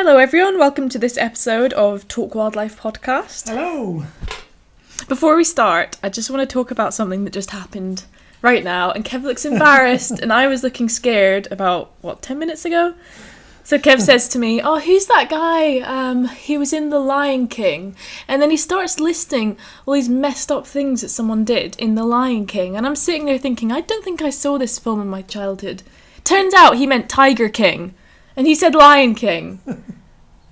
Hello everyone, welcome to this episode of Talk Wildlife Podcast. Hello! Before we start, I just want to talk about something that just happened right now, and Kev looks embarrassed, and I was looking scared about, 10 minutes ago? So Kev says to me, oh, who's that guy? He was in The Lion King. And then he starts listing all these messed up things that someone did in The Lion King, and I'm sitting there thinking, I don't think I saw this film in my childhood. Turns out he meant Tiger King. And he said Lion King.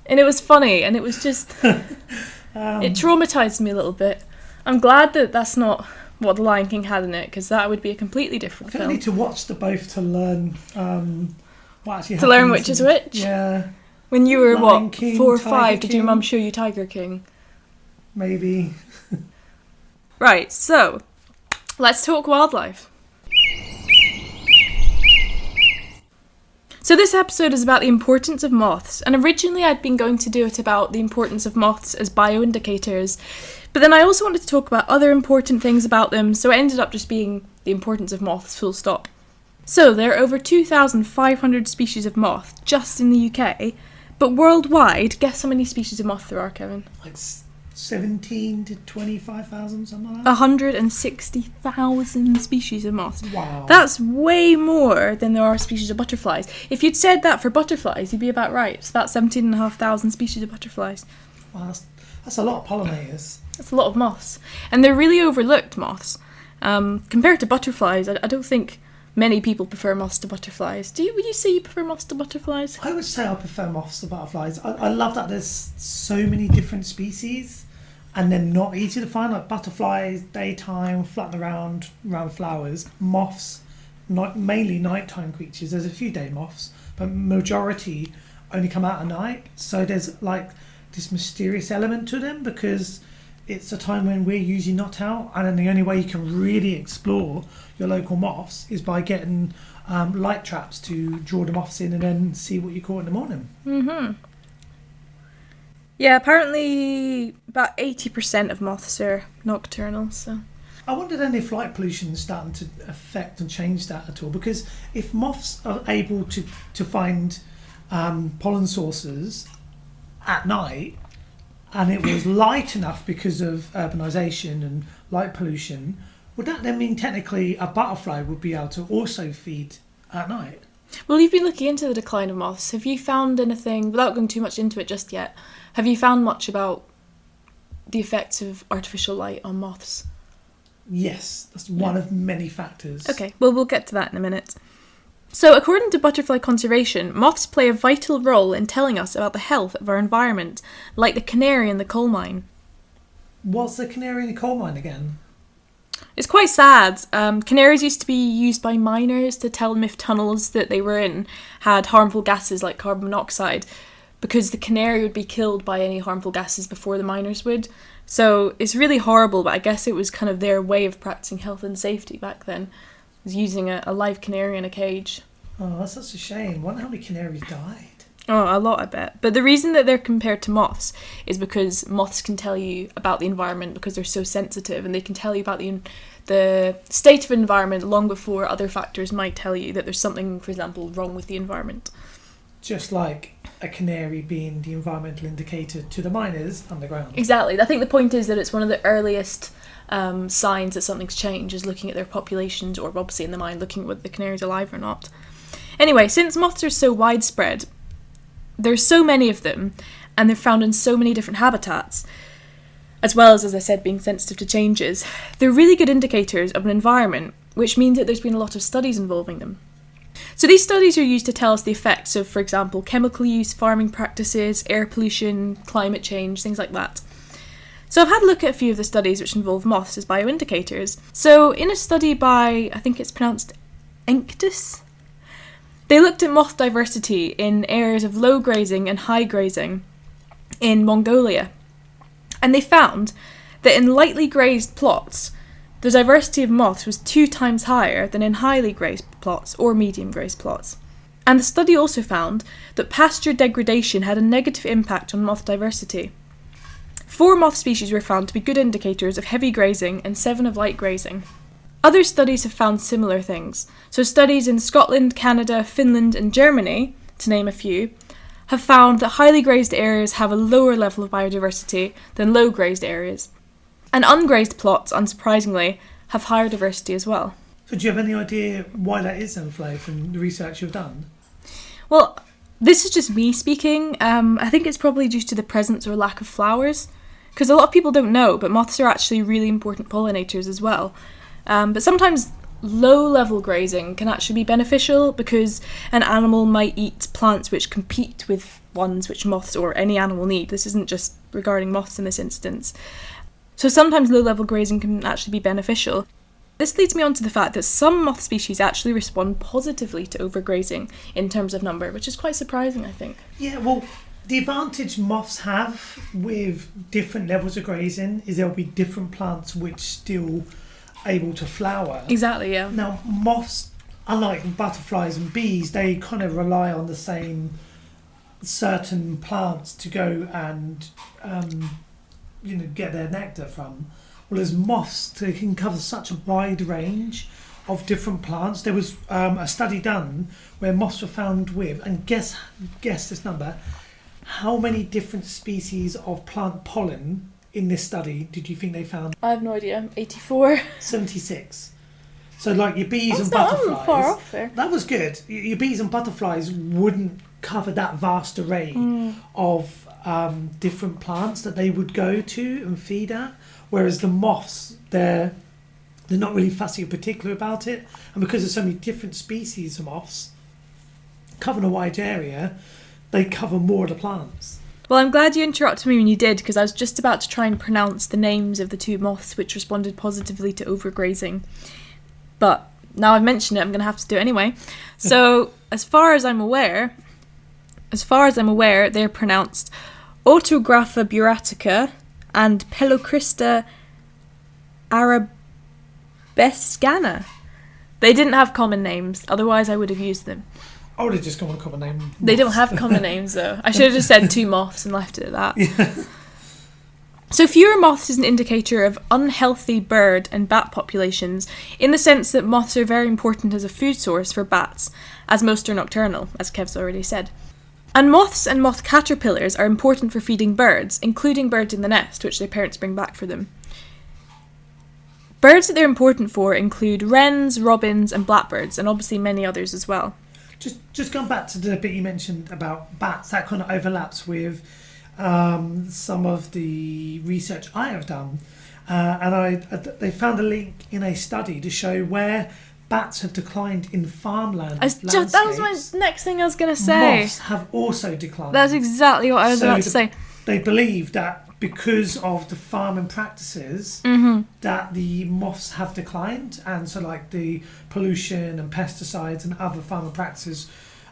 And it was funny, and it was just... it traumatised me a little bit. I'm glad that that's not what The Lion King had in it, because that would be a completely different film. I need to watch the both to learn what actually happened. To learn which is which? Yeah. When you were, Lion King, 4 or Tiger 5, did your King? mum show you Tiger King? Maybe. Right, so, let's talk wildlife. So this episode is about the importance of moths, and originally I'd been going to do it about the importance of moths as bioindicators, but then I also wanted to talk about other important things about them, so it ended up just being the importance of moths, full stop. So there are over 2,500 species of moth just in the UK, but worldwide, guess how many species of moth there are, Kevin? Like 17 to 25,000, something like that? 160,000 species of moths. Wow. That's way more than there are species of butterflies. If you'd said that for butterflies, you'd be about right. It's about 17,500 species of butterflies. Wow, that's a lot of pollinators. That's a lot of moths. And they're really overlooked moths. Compared to butterflies, I don't think many people prefer moths to butterflies. Would you say you prefer moths to butterflies? I would say I prefer moths to butterflies. I love that there's so many different species and they're not easy to find, like butterflies, daytime, flapping around flowers. Moths, mainly nighttime creatures. There's a few day moths, but majority only come out at night. So there's like this mysterious element to them because it's a time when we're usually not out, and then the only way you can really explore your local moths is by getting light traps to draw the moths in and then see what you caught in the morning. Mm-hmm. Yeah, apparently about 80% of moths are nocturnal, so... I wonder then if light pollution is starting to affect and change that at all, because if moths are able to find pollen sources at night, and it was light enough because of urbanisation and light pollution, would that then mean technically a butterfly would be able to also feed at night? Well, you've been looking into the decline of moths. Have you found anything, without going too much into it just yet, have you found much about the effects of artificial light on moths? Yes, that's one of many factors. Okay, well, we'll get to that in a minute. So, according to butterfly conservation, moths play a vital role in telling us about the health of our environment, like the canary in the coal mine. What's the canary in the coal mine again? It's quite sad. Canaries used to be used by miners to tell them if tunnels that they were in had harmful gases like carbon monoxide, because the canary would be killed by any harmful gases before the miners would. So it's really horrible, but I guess it was kind of their way of practicing health and safety back then, was using a live canary in a cage. Oh, that's such a shame. I wonder how many canaries died. Oh, a lot, I bet. But the reason that they're compared to moths is because moths can tell you about the environment because they're so sensitive, and they can tell you about the state of environment long before other factors might tell you that there's something, for example, wrong with the environment. Just like a canary being the environmental indicator to the miners underground. Exactly. I think the point is that it's one of the earliest signs that something's changed is looking at their populations, or obviously in the mine, looking at whether the canary's alive or not. Anyway, since moths are so widespread, there's so many of them, and they're found in so many different habitats, as well as I said, being sensitive to changes. They're really good indicators of an environment, which means that there's been a lot of studies involving them. So these studies are used to tell us the effects of, for example, chemical use, farming practices, air pollution, climate change, things like that. So I've had a look at a few of the studies which involve moths as bioindicators. So in a study by, I think it's pronounced Enctus, they looked at moth diversity in areas of low grazing and high grazing in Mongolia. And they found that in lightly grazed plots, the diversity of moths was 2 times higher than in highly grazed plots or medium grazed plots. And the study also found that pasture degradation had a negative impact on moth diversity. 4 moth species were found to be good indicators of heavy grazing and 7 of light grazing. Other studies have found similar things. So studies in Scotland, Canada, Finland and Germany, to name a few, have found that highly grazed areas have a lower level of biodiversity than low grazed areas. And ungrazed plots, unsurprisingly, have higher diversity as well. So do you have any idea why that is then, Flo, from the research you've done? Well, this is just me speaking. I think it's probably due to the presence or lack of flowers. Because a lot of people don't know, but moths are actually really important pollinators as well. But sometimes low-level grazing can actually be beneficial because an animal might eat plants which compete with ones which moths or any animal need. This isn't just regarding moths in this instance. So sometimes low-level grazing can actually be beneficial. This leads me on to the fact that some moth species actually respond positively to overgrazing in terms of number, which is quite surprising, I think. Yeah, well, the advantage moths have with different levels of grazing is there'll be different plants which still able to flower. Exactly, yeah. Now, moths, unlike butterflies and bees, they kind of rely on the same certain plants to go and get their nectar from. Whereas moths, they can cover such a wide range of different plants. There was a study done where moths were found with, and guess this number, how many different species of plant pollen in this study did you think they found? I have no idea. 84. 76. So like your bees That's and not butterflies. far off there. That was good. Your bees and butterflies wouldn't cover that vast array of different plants that they would go to and feed at. Whereas the moths, they're not really fussy or particular about it. And because there's so many different species of moths covering a wide area, they cover more of the plants. Well, I'm glad you interrupted me when you did, because I was just about to try and pronounce the names of the two moths which responded positively to overgrazing. But now I've mentioned it, I'm going to have to do it anyway. So, as far as I'm aware, they're pronounced Autographa buratica and Pelocrista arabescana. They didn't have common names, otherwise I would have used them. I would have just gone with a common name. They don't have common names, though. I should have just said two moths and left it at that. Yeah. So fewer moths is an indicator of unhealthy bird and bat populations, in the sense that moths are very important as a food source for bats, as most are nocturnal, as Kev's already said. And moths and moth caterpillars are important for feeding birds, including birds in the nest, which their parents bring back for them. Birds that they're important for include wrens, robins, and blackbirds, and obviously many others as well. Just going back to the bit you mentioned about bats, that kind of overlaps with some of the research I have done, and they found a link in a study to show where bats have declined in farmland landscapes. That was my next thing I was going to say. Moths have also declined. That's exactly what I was about to say. They believe that because of the farming practices, that the moths have declined, and so like the pollution and pesticides and other farming practices,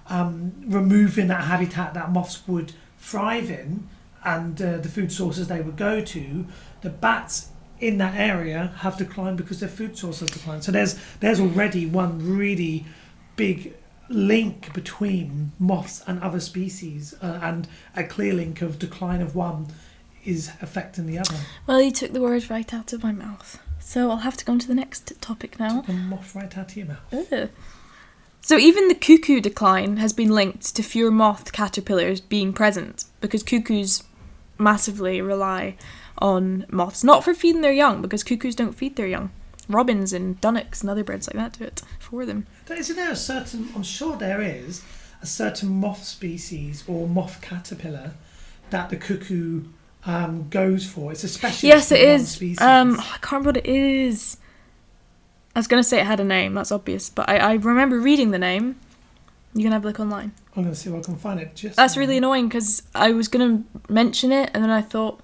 removing that habitat that moths would thrive in, and the food sources they would go to, the bats in that area have declined because their food source has declined. So there's already one really big link between moths and other species, and a clear link of decline of one is affecting the other. Well, you took the words right out of my mouth. So I'll have to go on to the next topic now. Took a moth right out of your mouth. Ugh. So even the cuckoo decline has been linked to fewer moth caterpillars being present, because cuckoos massively rely on moths, not for feeding their young, because cuckoos don't feed their young. Robins and dunnocks and other birds like that do it for them. Isn't there I'm sure there is a certain moth species or moth caterpillar that the cuckoo goes for. It's a specialist. Yes, it is. Species. I can't remember what it is. I was going to say it had a name, that's obvious, but I remember reading the name. You can have a look online. I'm going to see if I can find it. That's really annoying, because I was going to mention it, and then I thought,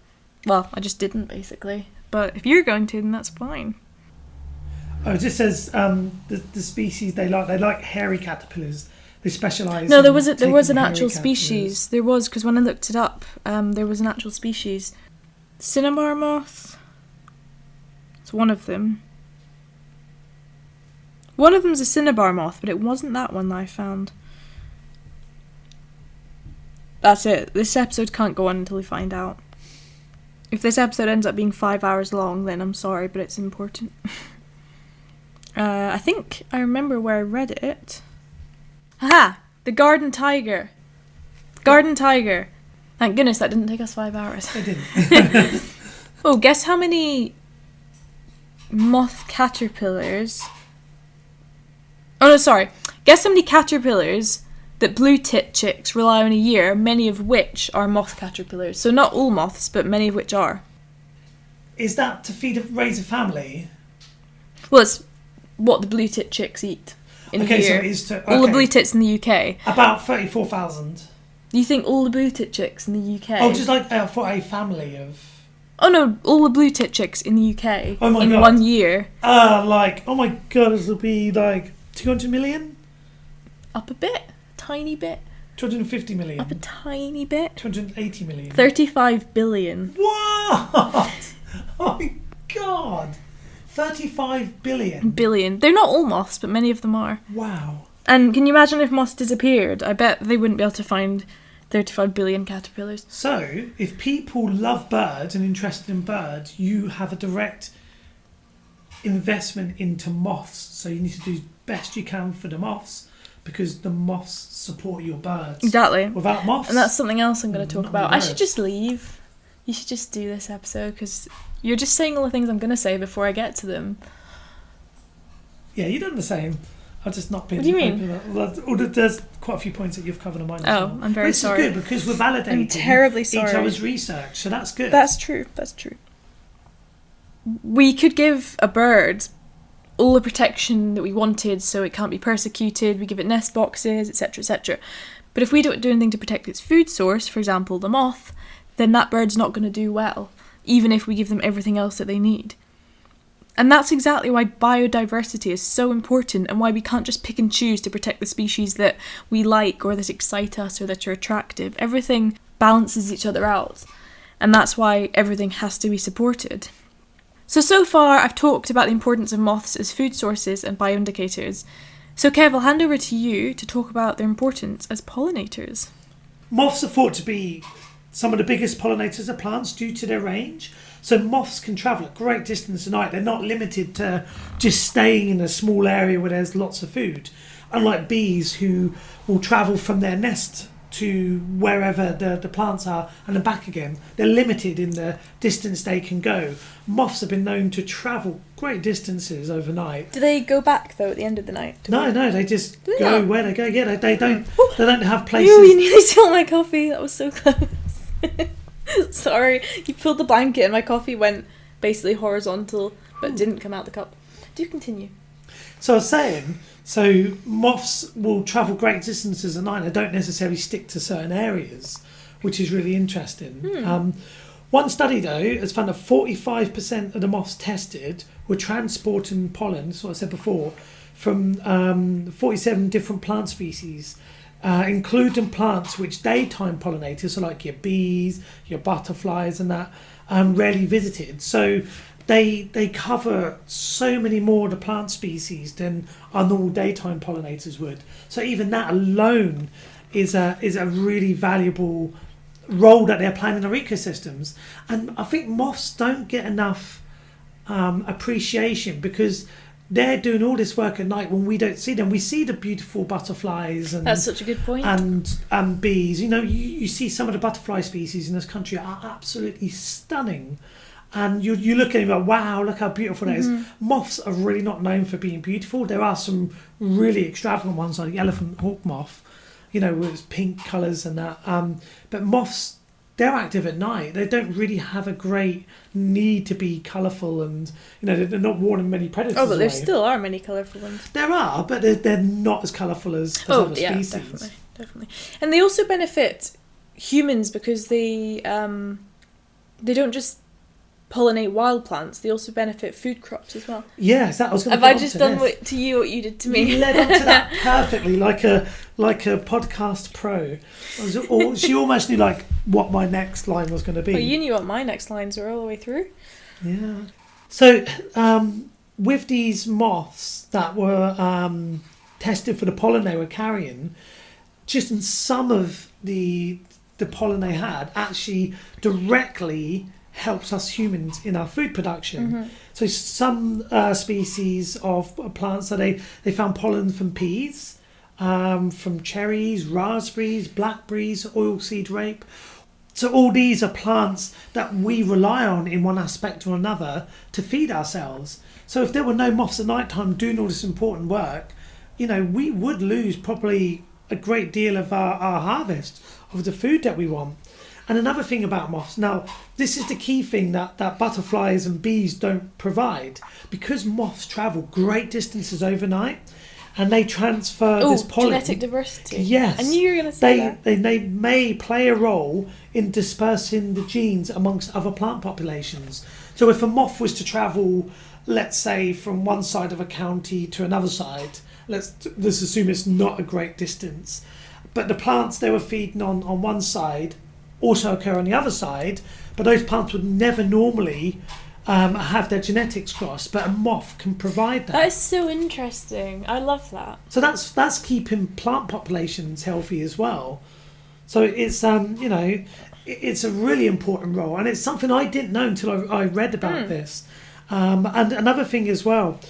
well, I just didn't, basically. But if you're going to, then that's fine. Oh, it just says the species they like hairy caterpillars. They specialise. No, there was an actual species. There was, because when I looked it up, there was an actual species. Cinnabar moth. It's one of them. One of them's a cinnabar moth, but it wasn't that one that I found. That's it. This episode can't go on until we find out. If this episode ends up being 5 hours long, then I'm sorry, but it's important. I think I remember where I read it. Aha! The garden tiger. Garden tiger. Thank goodness that didn't take us 5 hours. It didn't. Oh, guess how many moth caterpillars... Oh, no, sorry. Guess how many caterpillars that blue-tit chicks rely on a year, many of which are moth caterpillars. So not all moths, but many of which are. Is that to raise a family? Well, it's what the blue-tit chicks eat in a year. So it is to... All the blue-tits in the UK. About 34,000. You think all the blue-tit chicks in the UK... Oh, just like for a family of... Oh no, all the blue-tit chicks in the UK Oh my in God. 1 year. Oh my God, this will be like 200 million? Up a bit. Tiny bit. 250 million? Up a tiny bit. 280 million? 35 billion. What? Oh my God. 35 billion? Billion. They're not all moths, but many of them are. Wow. And can you imagine if moths disappeared? I bet they wouldn't be able to find 35 billion caterpillars. So, if people love birds and interested in birds, you have a direct investment into moths. So you need to do the best you can for the moths, because the moths support your birds. Exactly. Without moths... And that's something else I'm going to talk about. I birds. should just leave. You should just do this episode, because you're just saying all the things I'm going to say before I get to them. Yeah, you've done the same. I've just not been... What do you mean? There's quite a few points that you've covered on mine as Oh, well. I'm very sorry. This is good, because we're validating I'm terribly sorry. each other's research, so that's good. That's true. That's true. We could give a bird all the protection that we wanted so it can't be persecuted. We give it nest boxes, etc., etc. But if we don't do anything to protect its food source, for example, the moth, then that bird's not going to do well, even if we give them everything else that they need. And that's exactly why biodiversity is so important, and why we can't just pick and choose to protect the species that we like or that excite us or that are attractive. Everything balances each other out, and that's why everything has to be supported. So far I've talked about the importance of moths as food sources and bioindicators. So Kev, I'll hand over to you to talk about their importance as pollinators. Moths are thought to be some of the biggest pollinators of plants due to their range. So moths can travel a great distance at night. They're not limited to just staying in a small area where there's lots of food. Unlike bees, who will travel from their nest to wherever the plants are and then back again. They're limited in the distance they can go. Moths have been known to travel great distances overnight. Do they go back though at the end of the night? No, they just Do they go not? where they go. Yeah, they don't have places. You nearly stole my coffee. That was so close. Sorry, you pulled the blanket and my coffee went basically horizontal but didn't come out the cup. Do continue. So I was saying, so moths will travel great distances at night. They don't necessarily stick to certain areas, which is really interesting. One study, though, has found that 45% of the moths tested were transporting pollen, that's what I said before, from 47 different plant species, including plants which daytime pollinators, so like your bees, your butterflies and that, rarely visited. So they cover so many more of the plant species than our normal daytime pollinators would. So even that alone is a really valuable role that they're playing in our ecosystems. And I think moths don't get enough appreciation, because they're doing all this work at night when we don't see them. We see the beautiful butterflies and That's such a good point. and bees. You know, you see some of the butterfly species in this country are absolutely stunning. And you look at it like, wow, look how beautiful that is. Moths are really not known for being beautiful. There are some really extravagant ones, like the elephant hawk moth, you know, with its pink colours and that. But moths, they're active at night. They don't really have a great need to be colourful, and, you know, they're not warning many predators Oh, but there away. still are many colourful ones. There are, but they're not as colourful as other species. Definitely. And they also benefit humans because they don't just pollinate wild plants, they also benefit food crops as well. Yes, that was going to Have I just done to you what you did to me? You led up to that perfectly, like a podcast pro. She almost knew like what my next line was going to be. Well, you knew what my next lines were all the way through. Yeah. So with these moths that were tested for the pollen they were carrying, just in some of the pollen they had actually directly helps us humans in our food production. So some species of plants, so they found pollen from peas, from cherries, raspberries, blackberries, oilseed rape. So all these are plants that we rely on in one aspect or another to feed ourselves. So if there were no moths at night time doing all this important work, we would lose probably a great deal of our harvest of the food that we want. And another thing about moths, now this is the key thing that butterflies and bees don't provide. Because moths travel great distances overnight and they transfer this pollen. Genetic diversity. Yes. I knew you were going to say that. They may play a role in dispersing the genes amongst other plant populations. So if a moth was to travel, let's say, from one side of a county to another side, let's assume it's not a great distance, but the plants they were feeding on one side also occur on the other side, but those plants would never normally have their genetics crossed, but a moth can provide that. That is so interesting. I love that. So that's keeping plant populations healthy as well. So it's it's a really important role, and it's something I didn't know until I read about this. And another thing as well,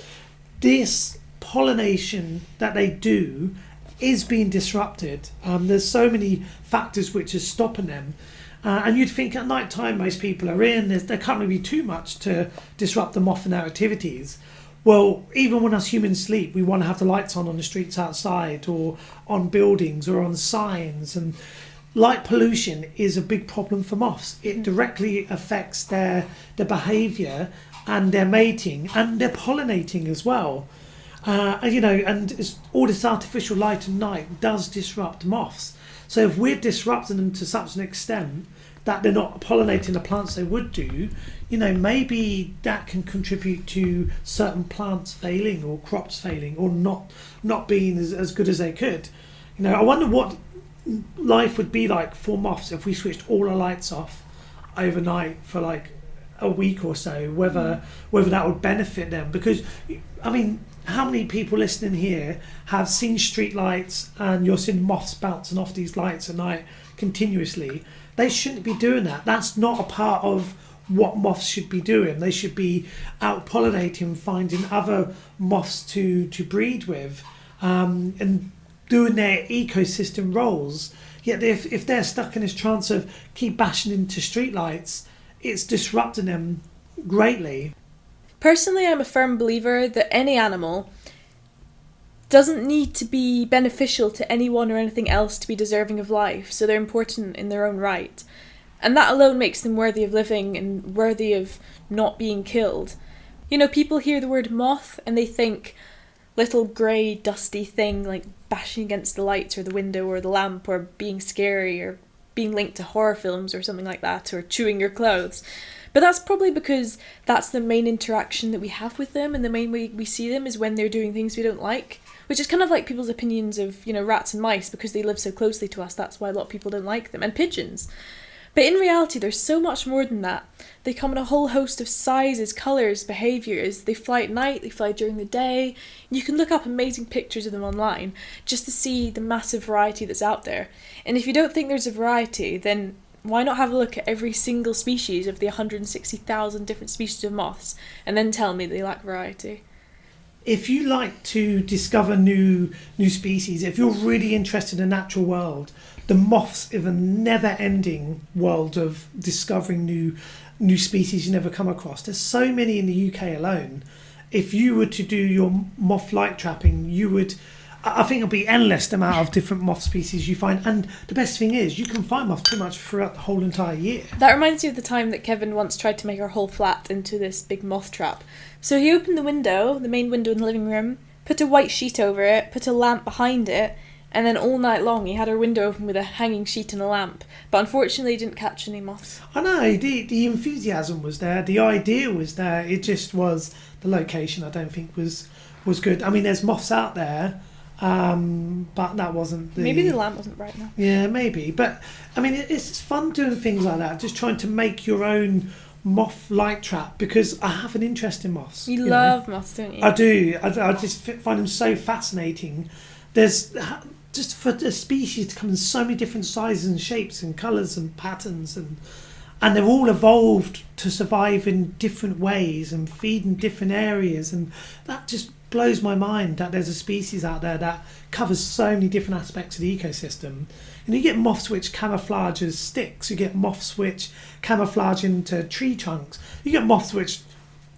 this pollination that they do is being disrupted. There's so many factors which are stopping them. And you'd think at night time most people are in, there can't really be too much to disrupt the moth and their activities. Well, even when us humans sleep, we want to have the lights on the streets outside or on buildings or on signs. And light pollution is a big problem for moths. It directly affects their behaviour and their mating and their pollinating as well. And all this artificial light at night does disrupt moths. So if we're disrupting them to such an extent that they're not pollinating the plants they would do, maybe that can contribute to certain plants failing or crops failing or not being as good as they could. I wonder what life would be like for moths if we switched all our lights off overnight for like a week or so, whether that would benefit them. Because, how many people listening here have seen street lights and you're seeing moths bouncing off these lights at night continuously? They shouldn't be doing that. That's not a part of what moths should be doing. They should be out pollinating, finding other moths to breed with, and doing their ecosystem roles. Yet if they're stuck in this trance of keep bashing into street lights, it's disrupting them greatly. Personally, I'm a firm believer that any animal doesn't need to be beneficial to anyone or anything else to be deserving of life, so they're important in their own right. And that alone makes them worthy of living and worthy of not being killed. People hear the word moth and they think little grey, dusty thing like bashing against the lights or the window or the lamp or being scary or being linked to horror films or something like that, or chewing your clothes. But that's probably because that's the main interaction that we have with them, and the main way we see them is when they're doing things we don't like, which is kind of like people's opinions of, rats and mice, because they live so closely to us, that's why a lot of people don't like them, and pigeons. But in reality, there's so much more than that. They come in a whole host of sizes, colours, behaviours. They fly at night, they fly during the day. You can look up amazing pictures of them online just to see the massive variety that's out there. And if you don't think there's a variety, then why not have a look at every single species of the 160,000 different species of moths and then tell me they lack variety? If you like to discover new species, if you're really interested in the natural world, the moths is a never-ending world of discovering new species you never come across. There's so many in the UK alone. If you were to do your moth light trapping, I think it'll be endless the amount of different moth species you find. And the best thing is you can find moths pretty much throughout the whole entire year. That reminds me of the time that Kevin once tried to make our whole flat into this big moth trap. So he opened the window, the main window in the living room, put a white sheet over it, put a lamp behind it, and then all night long he had our window open with a hanging sheet and a lamp. But unfortunately he didn't catch any moths. I know, the enthusiasm was there, the idea was there, it just was the location I don't think was good. There's moths out there, but that wasn't the... Maybe the lamp wasn't bright enough. Yeah, maybe. But, it's fun doing things like that, just trying to make your own moth light trap, because I have an interest in moths. You love moths, don't you? I do. I just find them so fascinating. There's... Just for the species to come in so many different sizes and shapes and colours and patterns, and they're all evolved to survive in different ways and feed in different areas, and that just blows my mind that there's a species out there that covers so many different aspects of the ecosystem. And you get moths which camouflage as sticks. You get moths which camouflage into tree trunks. You get moths which,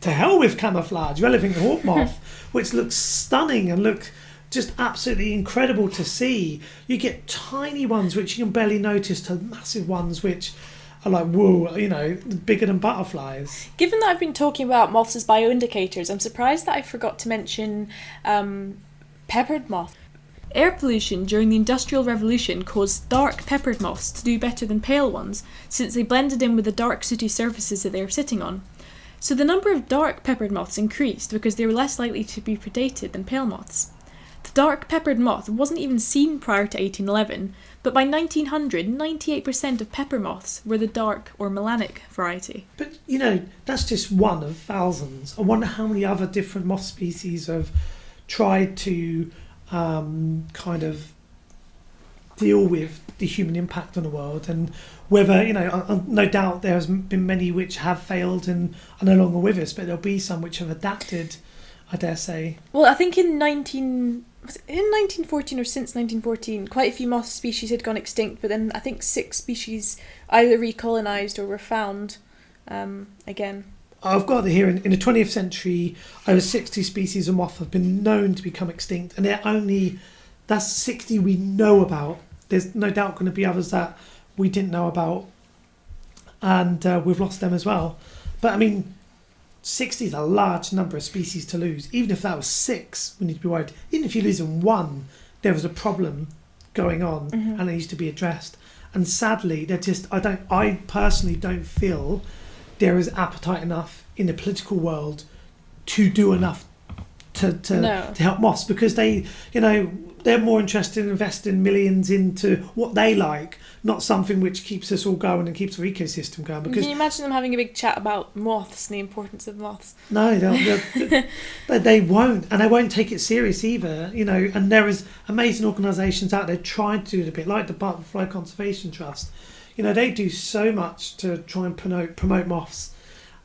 to hell with camouflage, relevant hawk moth, which looks stunning and look just absolutely incredible to see. You get tiny ones which you can barely notice to massive ones which are like, whoa, you know, bigger than butterflies. Given that I've been talking about moths as bioindicators, I'm surprised that I forgot to mention peppered moth. Air pollution during the Industrial Revolution caused dark peppered moths to do better than pale ones, since they blended in with the dark sooty surfaces that they were sitting on. So the number of dark peppered moths increased because they were less likely to be predated than pale moths. The dark peppered moth wasn't even seen prior to 1811, but by 1900, 98% of pepper moths were the dark or melanic variety. But, you know, that's just one of thousands. I wonder how many other different moth species have tried to kind of deal with the human impact on the world, and whether, you know, no doubt there has been many which have failed and are no longer with us, but there'll be some which have adapted, I dare say. Well, I think in 1914 or since 1914, quite a few moth species had gone extinct, but then I think 6 species either recolonised or were found again. I've got it here, in the 20th century, over 60 species of moth have been known to become extinct, and that's 60 we know about. There's no doubt going to be others that we didn't know about, and we've lost them as well. But I mean, 60 is a large number of species to lose. Even if that was 6, we need to be worried. Even if you're losing 1, there was a problem going on, and it needs to be addressed. And sadly, I personally don't feel there is appetite enough in the political world to do enough to help moths, because they, you know, they're more interested in investing millions into what they like, not something which keeps us all going and keeps our ecosystem going. Because can you imagine them having a big chat about moths and the importance of moths? No, they won't, and they won't take it serious either. You know, and there is amazing organisations out there trying to do it a bit, like the Butterfly Conservation Trust. You know, they do so much to try and promote moths,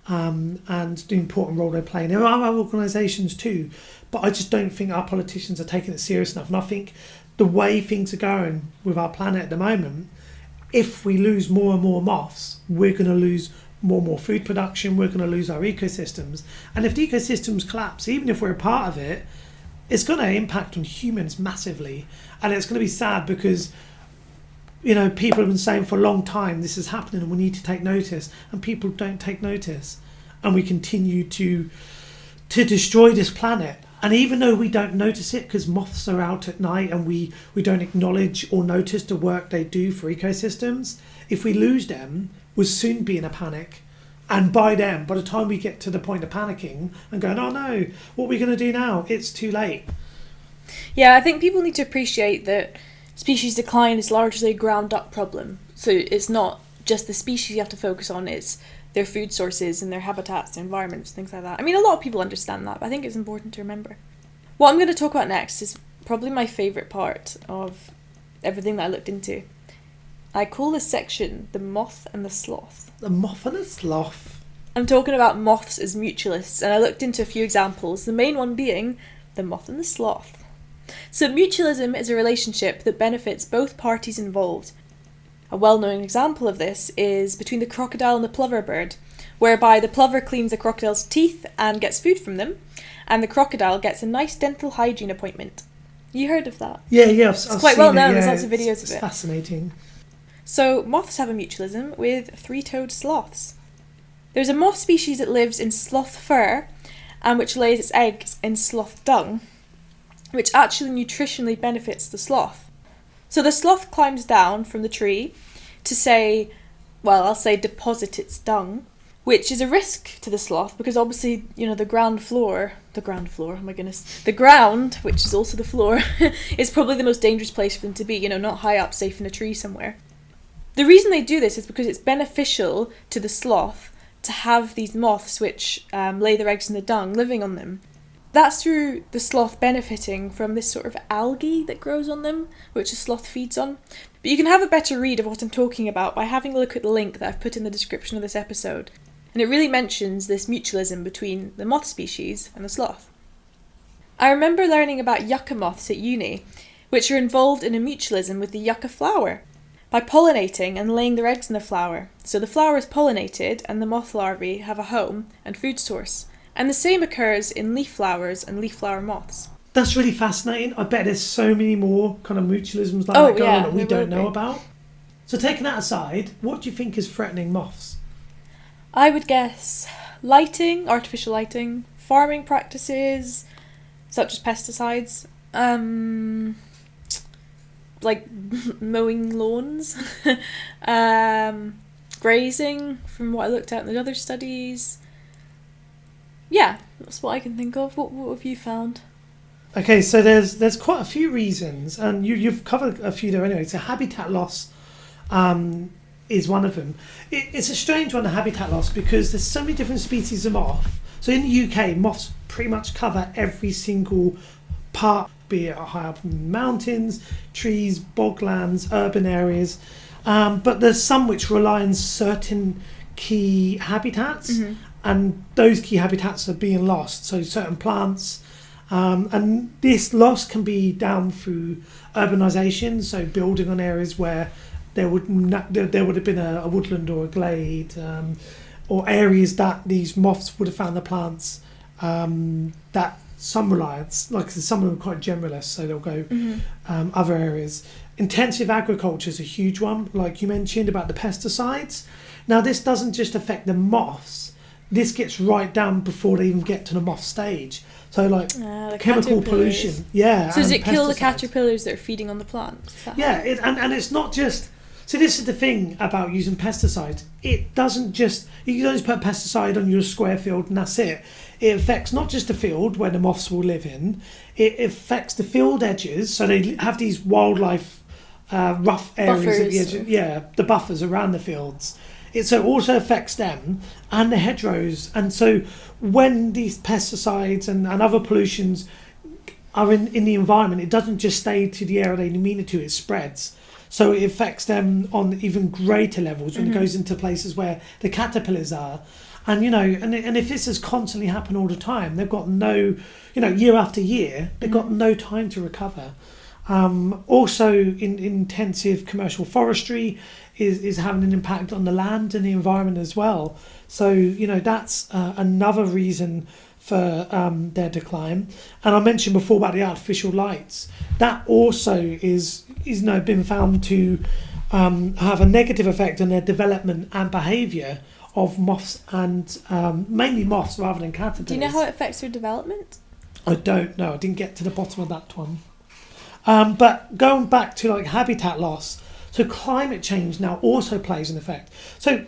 and the important role they play. And there are other organisations too, but I just don't think our politicians are taking it serious enough. And I think the way things are going with our planet at the moment, if we lose more and more moths, we're going to lose more and more food production, we're going to lose our ecosystems. And if the ecosystems collapse, even if we're a part of it, it's going to impact on humans massively. And it's going to be sad because, you know, people have been saying for a long time this is happening and we need to take notice, and people don't take notice, and we continue to destroy this planet. And even though we don't notice it because moths are out at night and we don't acknowledge or notice the work they do for ecosystems, if we lose them, we'll soon be in a panic. And by the time we get to the point of panicking and going, oh no, what are we going to do now? It's too late. Yeah, I think people need to appreciate that species decline is largely a ground up problem. So it's not just the species you have to focus on, it's their food sources and their habitats, their environments, things like that. I mean, a lot of people understand that, but I think it's important to remember. What I'm going to talk about next is probably my favourite part of everything that I looked into. I call this section the moth and the sloth. The moth and the sloth. I'm talking about moths as mutualists, and I looked into a few examples, the main one being the moth and the sloth. So mutualism is a relationship that benefits both parties involved. A well-known example of this is between the crocodile and the plover bird, whereby the plover cleans the crocodile's teeth and gets food from them, and the crocodile gets a nice dental hygiene appointment. You heard of that? Yeah, It's quite well known, there's lots of videos of it. It's fascinating. So moths have a mutualism with three-toed sloths. There's a moth species that lives in sloth fur and which lays its eggs in sloth dung, which actually nutritionally benefits the sloth. So the sloth climbs down from the tree to deposit its dung, which is a risk to the sloth because obviously, you know, the ground, which is also the floor, is probably the most dangerous place for them to be, you know, not high up, safe in a tree somewhere. The reason they do this is because it's beneficial to the sloth to have these moths which lay their eggs in the dung living on them. That's through the sloth benefiting from this sort of algae that grows on them, which the sloth feeds on. But you can have a better read of what I'm talking about by having a look at the link that I've put in the description of this episode. And it really mentions this mutualism between the moth species and the sloth. I remember learning about yucca moths at uni, which are involved in a mutualism with the yucca flower, by pollinating and laying their eggs in the flower. So the flower is pollinated and the moth larvae have a home and food source. And the same occurs in leaf flowers and leaf flower moths. That's really fascinating. I bet there's so many more kind of mutualisms like that going on that we don't know about. So taking that aside, what do you think is threatening moths? I would guess lighting, artificial lighting, farming practices, such as pesticides, like mowing lawns, grazing, from what I looked at in the other studies. Yeah, that's what I can think of. What have you found? Okay, so there's quite a few reasons, and you've covered a few there anyway. So habitat loss is one of them. It's a strange one, the habitat loss, because there's so many different species of moth. So in the UK, moths pretty much cover every single part, be it high up in mountains, trees, boglands, urban areas. But there's some which rely on certain key habitats, and those key habitats are being lost. So certain plants, and this loss can be down through urbanisation, so building on areas where there would have been a woodland or a glade, or areas that these moths would have found the plants that some rely on. Like some of them are quite generalist, so they'll go other areas. Intensive agriculture is a huge one, like you mentioned about the pesticides. Now this doesn't just affect the moths, this gets right down before they even get to the moth stage. So like chemical pollution. So does it kill the caterpillars that are feeding on the plants? Yeah, and it's not just... So this is the thing about using pesticides. It doesn't just... You don't just put pesticide on your square field and that's it. It affects not just the field where the moths will live in. It affects the field edges. So they have these wildlife rough areas buffers. At the edge. Yeah, the buffers around the fields. It also affects them and the hedgerows. And so when these pesticides and other pollutions are in the environment, it doesn't just stay to the area they mean it to, it spreads. So it affects them on even greater levels when it goes into places where the caterpillars are. And, and if this is constantly happening all the time, they've got no, year after year, they've got no time to recover. Also, intensive commercial forestry is having an impact on the land and the environment as well. So, that's another reason for their decline. And I mentioned before about the artificial lights. That also is been found to have a negative effect on their development and behaviour of moths, and mainly moths rather than caterpillars. Do you know how it affects their development? I don't know. I didn't get to the bottom of that one. But going back to like habitat loss, so climate change now also plays an effect. So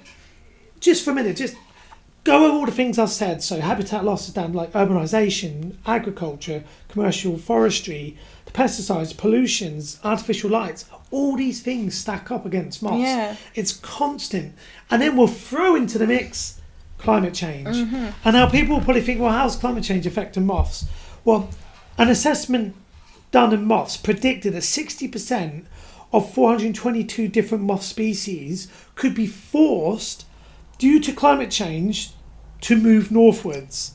just for a minute, just go over all the things I've said. So habitat loss is down like urbanisation, agriculture, commercial forestry, the pesticides, pollutions, artificial lights. All these things stack up against moths. Yeah. It's constant. And then we'll throw into the mix climate change. And now people will probably think, well, how's climate change affecting moths? Well, an assessment done in moths predicted that 60% of 422 different moth species could be forced due to climate change to move northwards.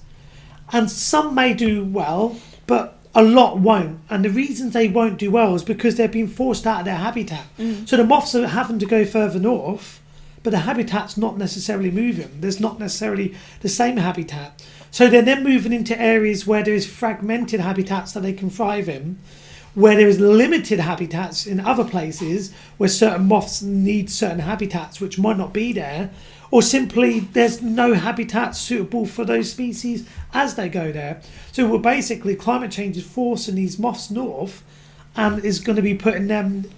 And some may do well, but a lot won't. And the reasons they won't do well is because they're being forced out of their habitat. So the moths are having to go further north, but the habitat's not necessarily moving. There's not necessarily the same habitat. So they're then moving into areas where there is fragmented habitats that they can thrive in, where there is limited habitats in other places where certain moths need certain habitats which might not be there, or simply there's no habitat suitable for those species as they go there. So we're basically, climate change is forcing these moths north and is going to be putting them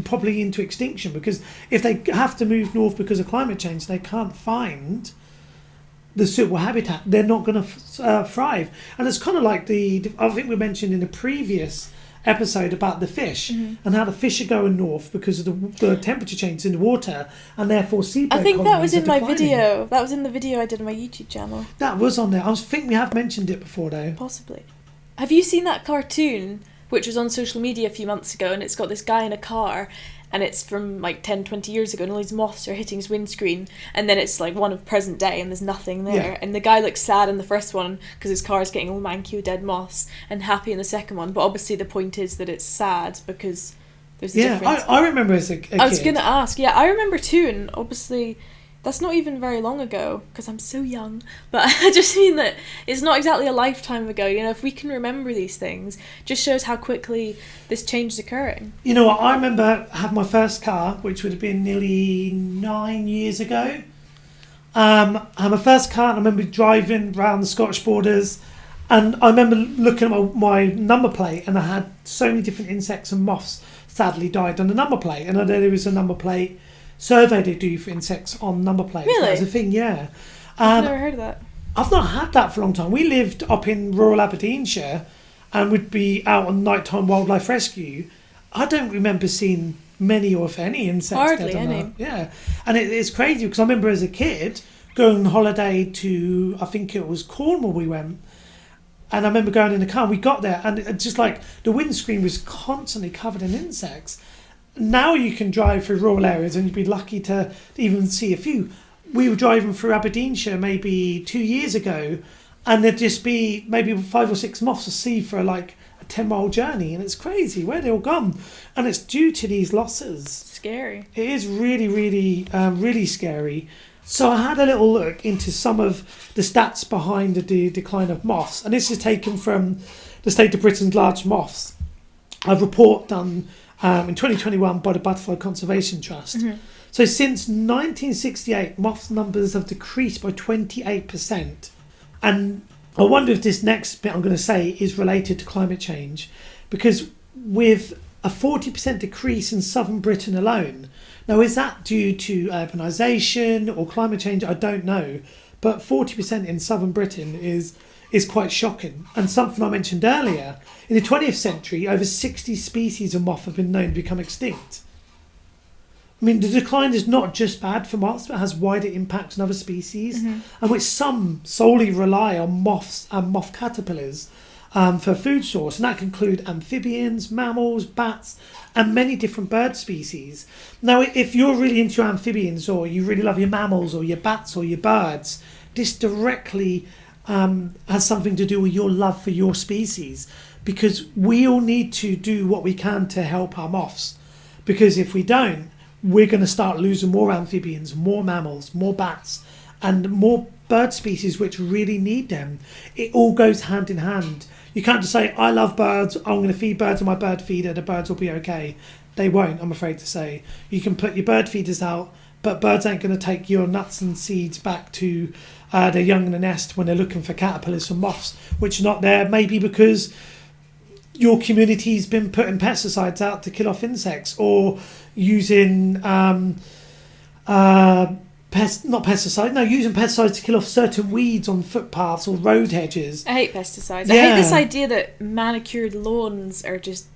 probably into extinction, because if they have to move north because of climate change, they can't find the suitable habitat, they're not going to thrive. And it's kind of like I think we mentioned in the previous episode about the fish and how the fish are going north because of the temperature change in the water, and therefore seabed I think that was in my declining. video. That was in the video I did on my YouTube channel. That was on there. I think we have mentioned it before though. Possibly. Have you seen that cartoon which was on social media a few months ago, and it's got this guy in a car and it's from like 10, 20 years ago, and all these moths are hitting his windscreen, and then it's like one of present day and there's nothing there. Yeah. And the guy looks sad in the first one because his car is getting all manky with dead moths, and happy in the second one. But obviously the point is that it's sad because there's a difference. I remember as a kid. I was going to ask, I remember too, and obviously that's not even very long ago because I'm so young, but I just mean that it's not exactly a lifetime ago. You know, if we can remember these things, just shows how quickly this change is occurring. You know what, I remember having my first car, which would have been nearly 9 years ago. I had my first car, and I remember driving around the Scottish borders, and I remember looking at my number plate, and I had so many different insects and moths sadly died on the number plate. And I know there was a number plate survey they do for insects on number plates. Really? That was a thing, yeah. I've never heard of that. I've not had that for a long time. We lived up in rural Aberdeenshire and would be out on nighttime wildlife rescue. I don't remember seeing many or if any insects. Hardly dead on any. that. Yeah. And it's crazy because I remember as a kid going on holiday to, I think it was Cornwall we went. And I remember going in the car and we got there and it just like the windscreen was constantly covered in insects. Now you can drive through rural areas and you'd be lucky to even see a few. We were driving through Aberdeenshire maybe 2 years ago and there'd just be maybe 5 or 6 moths to see for like a 10-mile journey, and it's crazy where they all gone. And it's due to these losses. Scary. It is really, really, really scary. So I had a little look into some of the stats behind the decline of moths, and this is taken from the State of Britain's Large Moths, a report done in 2021 by the Butterfly Conservation Trust. Mm-hmm. So since 1968, moth numbers have decreased by 28%. And I wonder if this next bit I'm going to say is related to climate change, because with a 40% decrease in southern Britain alone, now is that due to urbanisation or climate change? I don't know. But 40% in southern Britain is quite shocking. And something I mentioned earlier, in the 20th century, over 60 species of moth have been known to become extinct. I mean, the decline is not just bad for moths, but has wider impacts on other species, and which some solely rely on moths and moth caterpillars for food source. And that can include amphibians, mammals, bats, and many different bird species. Now, if you're really into amphibians, or you really love your mammals, or your bats, or your birds, this directly has something to do with your love for your species, because we all need to do what we can to help our moths, because if we don't, we're going to start losing more amphibians, more mammals, more bats, and more bird species which really need them. It all goes hand in hand. You can't just say, I love birds, I'm going to feed birds on my bird feeder, the birds will be okay. They won't, I'm afraid to say. You can put your bird feeders out, but birds ain't going to take your nuts and seeds back to their young in the nest when they're looking for caterpillars and moths, which are not there, maybe because your community's been putting pesticides out to kill off insects, or using using pesticides to kill off certain weeds on footpaths or road hedges. I hate pesticides. Yeah. I hate this idea that manicured lawns are just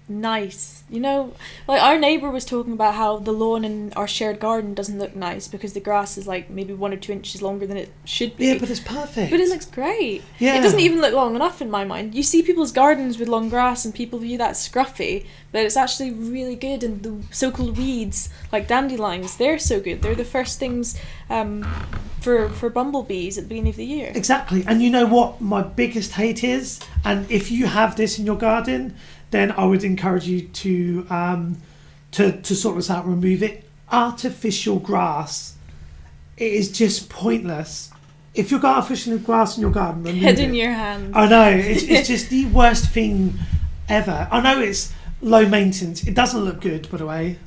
nice. You know, like our neighbour was talking about how the lawn in our shared garden doesn't look nice because the grass is like maybe 1 or 2 inches longer than it should be. Yeah, but it's perfect. But it looks great. Yeah. It doesn't even look long enough in my mind. You see people's gardens with long grass and people view that scruffy, but it's actually really good. And the so-called weeds, like dandelions, they're so good. They're the first things for bumblebees at the beginning of the year. Exactly. And you know what my biggest hate is? And if you have this in your garden, then I would encourage you to sort this out and remove it. Artificial grass. It is just pointless. If you've got artificial grass in your garden, remove Head it. in your hand. I know, it's just the worst thing ever. I know it's low maintenance. It doesn't look good, by the way,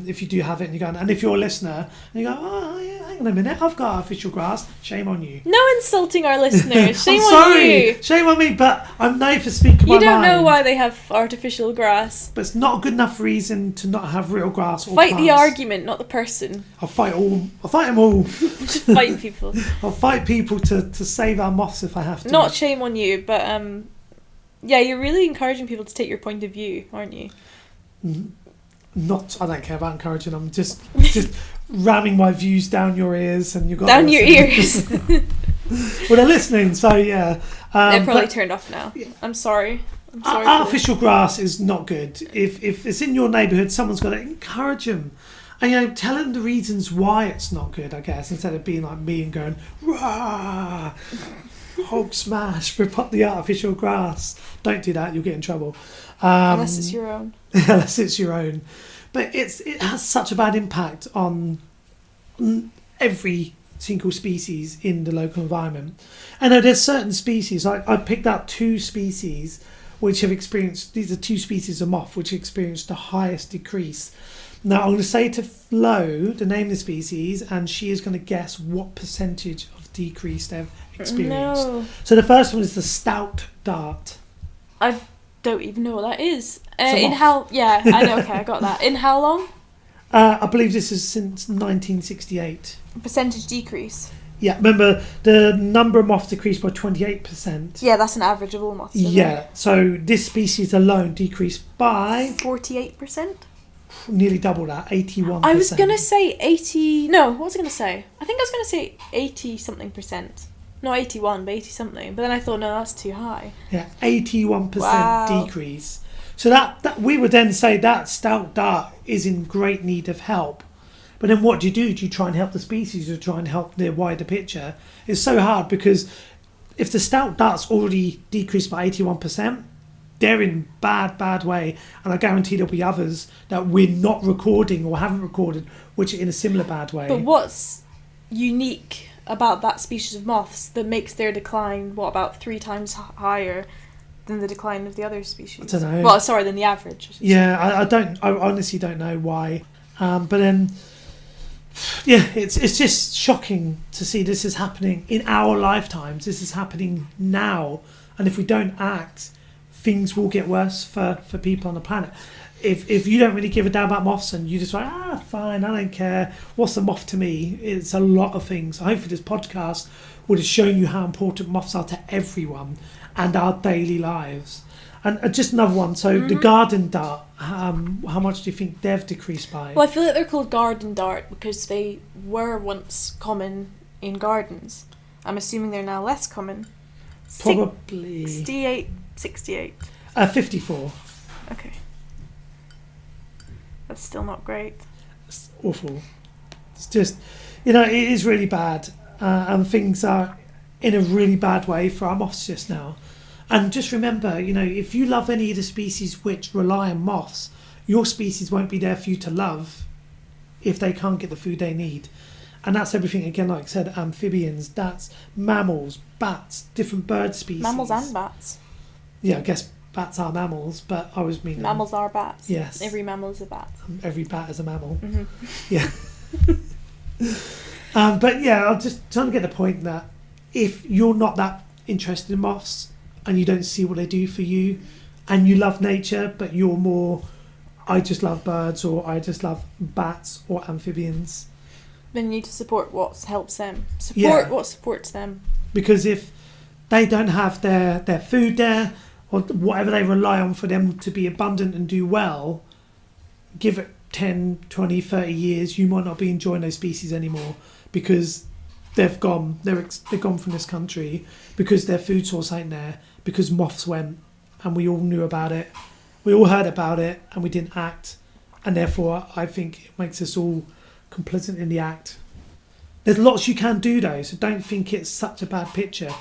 if you do have it in your garden. And if you're a listener and you go, oh, yeah, hang on a minute, I've got artificial grass, shame on you. No insulting our listeners. Shame I'm on sorry. you. Shame on me, but I'm known for speaking my You don't mind. know why they have artificial grass. But it's not a good enough reason to not have real grass or Fight plants. the argument, not the person. I'll fight them all. Just fight people. I'll fight people to save our moths if I have to. Not shame on you, but yeah, you're really encouraging people to take your point of view, aren't you? Not. I don't care about encouraging them. Just ramming my views down your ears, and you got Down your ears. Well, they're listening, so yeah. They're probably turned off now. I'm sorry. I'm sorry. Artificial grass is not good. If it's in your neighbourhood, someone's got to encourage them. And, tell them the reasons why it's not good, I guess, instead of being like me and going, rah, Hulk smash, rip up the artificial grass. Don't do that, you'll get in trouble. Unless it's your own. Unless it's your own. But it has such a bad impact on every single species in the local environment. And there's certain species, I picked out 2 species which have experienced, these are 2 species of moth which experienced the highest decrease. Now I'm going to say to Flo the name of the species, and she is going to guess what percentage of decrease they've experienced. No. So the first one is the stout dart. I don't even know what that is. It's a In moth. how? Yeah, I know. Okay, I got that. In how long? I believe this is since 1968. Percentage decrease. Yeah, remember the number of moths decreased by 28%. Yeah, that's an average of all moths. Isn't Yeah, so this species alone decreased by 48%. nearly double that, 81%. I was gonna say 80. No, what was I gonna say? I think I was gonna say 80 something percent. Not 81, but 80 something. But then I thought, no, that's too high. Yeah, 81% Wow. decrease. So that we would then say that stout dart is in great need of help. But then what do? Do you try and help the species or try and help the wider picture? It's so hard because if the stout dart's already decreased by 81%, they're in bad way. And I guarantee there'll be others that we're not recording or haven't recorded, which are in a similar bad way. But what's unique about that species of moths that makes their decline, what, about 3 times higher than the decline of the other species? I don't know. Well, sorry, than the average. Yeah, I honestly don't know why. But then, yeah, it's just shocking to see this is happening in our lifetimes. This is happening now. And if we don't act, things will get worse for people on the planet. If you don't really give a damn about moths and you just like, fine, I don't care, what's a moth to me? It's a lot of things. Hopefully this podcast would have shown you how important moths are to everyone and our daily lives. And just another one, so the garden dart, how much do you think they've decreased by? Well, I feel like they're called garden dart because they were once common in gardens. I'm assuming they're now less common. Probably 68. 54. Okay. That's still not great. It's awful. It's just, it is really bad. And things are in a really bad way for our moths just now. And just remember, if you love any of the species which rely on moths, your species won't be there for you to love if they can't get the food they need. And that's everything, again, like I said, amphibians, that's mammals, bats, different bird species. Mammals and bats. Yeah, I guess bats are mammals, but I was meaning... Mammals are bats. Yes. Every mammal is a bat. Every bat is a mammal. Mm-hmm. Yeah. But yeah, I'm just trying to get the point that if you're not that interested in moths and you don't see what they do for you and you love nature, but you're more, I just love birds or I just love bats or amphibians. Then you need to support what helps them. Support what supports them. Because if they don't have their food there or whatever they rely on for them to be abundant and do well, give it 10, 20, 30 years, you might not be enjoying those species anymore because they've gone. They're gone from this country because their food source ain't there, because moths went and we all knew about it. We all heard about it and we didn't act. And therefore, I think it makes us all complicit in the act. There's lots you can do though, so don't think it's such a bad picture.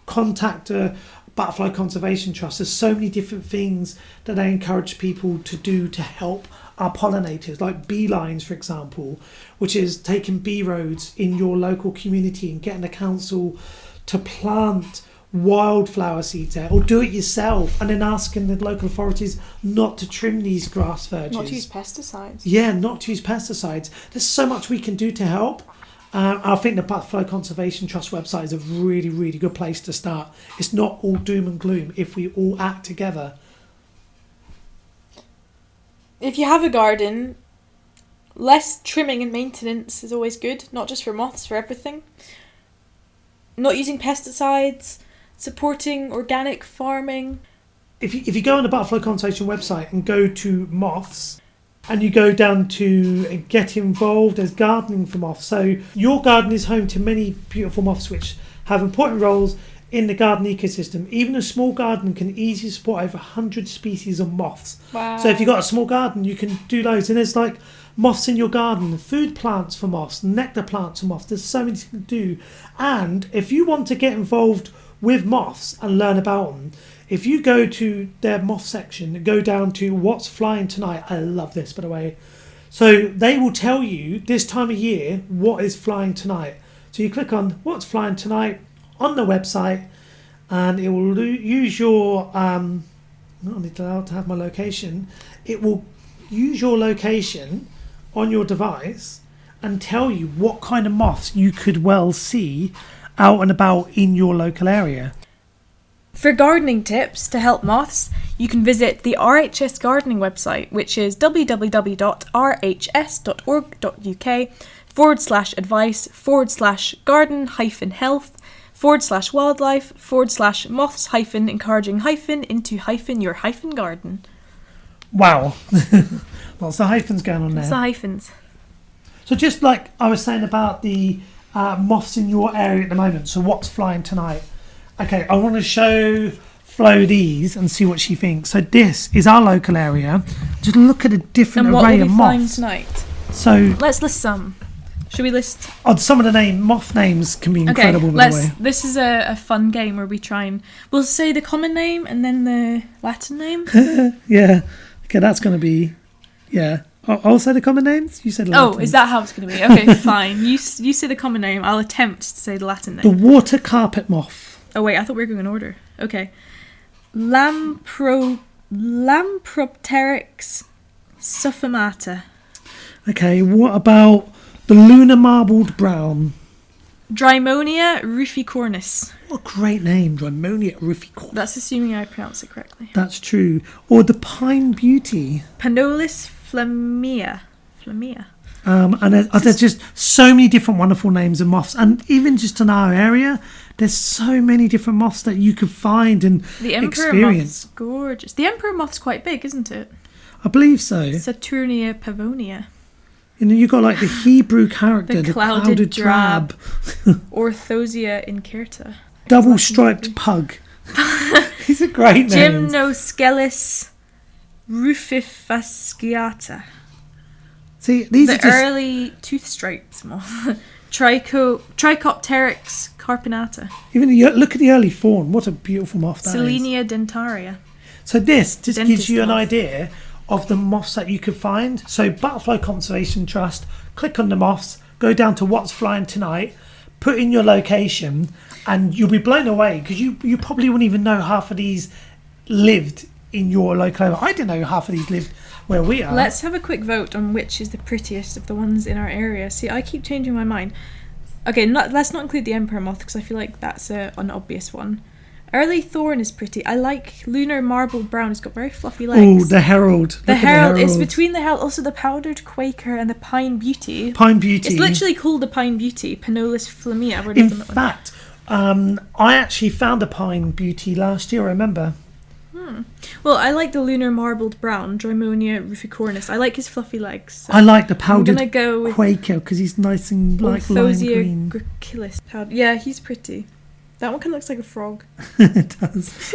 Contact a Butterfly Conservation Trust. There's so many different things that they encourage people to do to help our pollinators, like bee lines, for example, which is taking bee roads in your local community and getting the council to plant wildflower seeds there, or do it yourself, and then asking the local authorities not to trim these grass verges. Not to use pesticides. Yeah, not to use pesticides. There's so much we can do to help. I think the Butterfly Conservation Trust website is a really, really good place to start. It's not all doom and gloom if we all act together. If you have a garden, less trimming and maintenance is always good, not just for moths, for everything. Not using pesticides, supporting organic farming. If you go on the Butterfly Conservation website and go to moths, and you go down to get involved, there's gardening for moths. So your garden is home to many beautiful moths which have important roles in the garden ecosystem. Even a small garden can easily support over 100 species of moths. Wow. So if you've got a small garden, you can do loads. And there's like moths in your garden, food plants for moths, nectar plants for moths. There's so many things to do. And if you want to get involved with moths and learn about them, if you go to their moth section, go down to what's flying tonight. I love this, by the way. So they will tell you this time of year what is flying tonight. So you click on what's flying tonight on the website, and it will use your I need to have my location. It will use your location on your device and tell you what kind of moths you could well see out and about in your local area. For gardening tips to help moths, you can visit the RHS gardening website, which is www.rhs.org.uk/garden-health/moths-encouraging- into -your Wow. Lots of hyphens going on there. Lots of hyphens. So just like I was saying about the moths in your area at the moment, so what's flying tonight? Okay, I want to show Flo these and see what she thinks. So this is our local area. Just look at a different And what array will of be flying moths. tonight? So Let's list some. Should we list? some of the moth names can be incredible, by the way. This is a fun game where we try and we'll say the common name and then the Latin name. Yeah. Okay, that's going to be... Yeah. I'll say the common names. You said the Latin. Oh, is that how it's going to be? Okay, fine. You say the common name. I'll attempt to say the Latin name. The water carpet moth. Oh wait, I thought we were going in order. Okay. Lampropteryx suffamata. Okay, what about the lunar marbled brown? Drimonia ruficornis. What a great name, Drimonia ruficornis. That's assuming I pronounce it correctly. That's true. Or the pine beauty. Panolis flammea. And there's just so many different wonderful names of moths. And even just in our area, there's so many different moths that you could find and The emperor experience. moth's gorgeous. The emperor moth's quite big, isn't it? I believe so. Saturnia pavonia. You know, you've got like the Hebrew character, The the clouded clouded drab. Orthosia incerta. Double striped pug. He's a great name. Gymnoscelis rufifasciata. See, these The are just... early tooth stripes moth. Trichopteryx carpinata. Even look at the early fawn. What a beautiful moth that is. Selenia dentaria. So this just gives Dentist you an moth. idea of the moths that you could find. So Butterfly Conservation Trust, click on the moths, go down to what's flying tonight, put in your location, and you'll be blown away because you probably wouldn't even know half of these lived in your local area. I didn't know half of these lived where we are. Let's have a quick vote on which is the prettiest of the ones in our area. See, I keep changing my mind. Okay, let's not include the emperor moth because I feel like that's an obvious one. Early thorn is pretty. I like lunar marbled brown. It's got very fluffy legs. Oh, the herald. The herald is between the herald, also the powdered quaker and the pine beauty. Pine beauty. It's literally called the pine beauty, Panolis flammea. I've already In done that one. fact, I actually found a pine beauty last year, I remember. Well, I like the lunar marbled brown, Drimonia ruficornis. I like his fluffy legs. So I like the powdered I'm gonna go with quaker because he's nice and like lime Orthosia green. gracilis. Yeah, he's pretty. That one kind of looks like a frog. It does.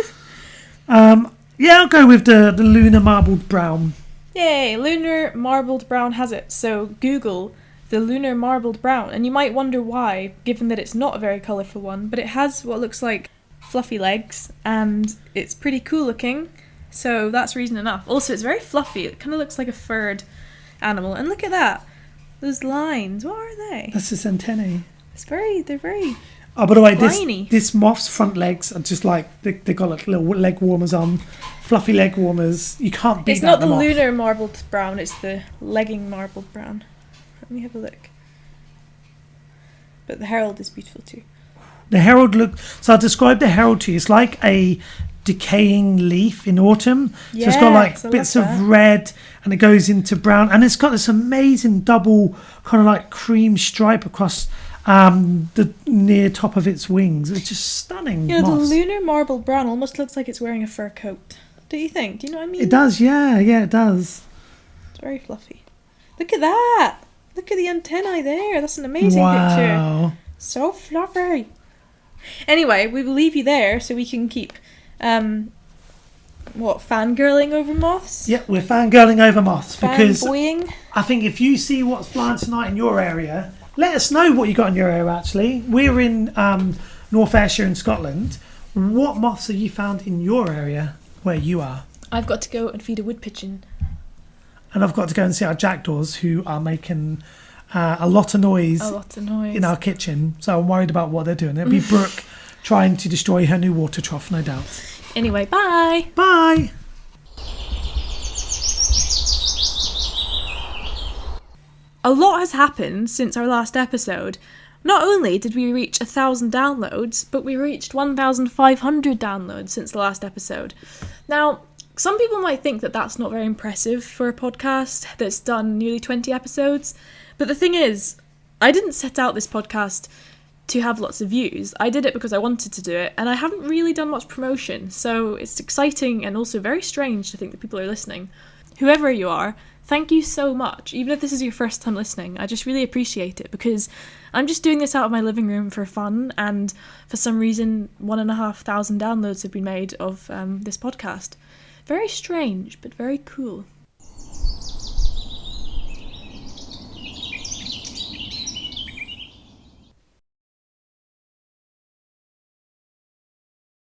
Yeah, I'll go with the lunar marbled brown. Yay, lunar marbled brown has it. So Google the lunar marbled brown, and you might wonder why, given that it's not a very colourful one, but it has what looks like fluffy legs, and it's pretty cool looking, so that's reason enough. Also, it's very fluffy. It kind of looks like a furred animal, and look at that. Those lines, what are they? That's its antennae. They're very... Oh, by the way, Tiny. this moth's front legs are just like they got like little leg warmers on, fluffy leg warmers. You can't beat It's that. not the moth. lunar marbled brown, it's the legging marbled brown. Let me have a look. But the herald is beautiful too. The herald So I'll describe the herald to you. It's like a decaying leaf in autumn. So it's got like Yes, I bits love of that. red and it goes into brown, and it's got this amazing double kind of like cream stripe across the near top of its wings. It's just stunning. You know, the moths. lunar marbled brown almost looks like it's wearing a fur coat. Do you think? Do you know what I mean? It does, yeah, it does. It's very fluffy. Look at that! Look at the antennae there. That's an amazing picture. Wow. So fluffy. Anyway, we will leave you there so we can keep, fangirling over moths? Yeah, we're fangirling over moths because Fanboying? I think if you see what's flying tonight in your area, let us know what you got in your area. Actually, we're in North Ayrshire in Scotland. What moths have you found in your area where you are? I've got to go and feed a wood pigeon. And I've got to go and see our jackdaws who are making a lot of noise in our kitchen. So I'm worried about what they're doing. It'll be Brooke trying to destroy her new water trough, no doubt. Anyway, bye. Bye. A lot has happened since our last episode. Not only did we reach 1,000 downloads, but we reached 1,500 downloads since the last episode. Now, some people might think that that's not very impressive for a podcast that's done nearly 20 episodes, but the thing is, I didn't set out this podcast to have lots of views. I did it because I wanted to do it, and I haven't really done much promotion, so it's exciting and also very strange to think that people are listening. Whoever you are, thank you so much. Even if this is your first time listening, I just really appreciate it because I'm just doing this out of my living room for fun, and for some reason 1,500 downloads have been made of this podcast. Very strange, but very cool.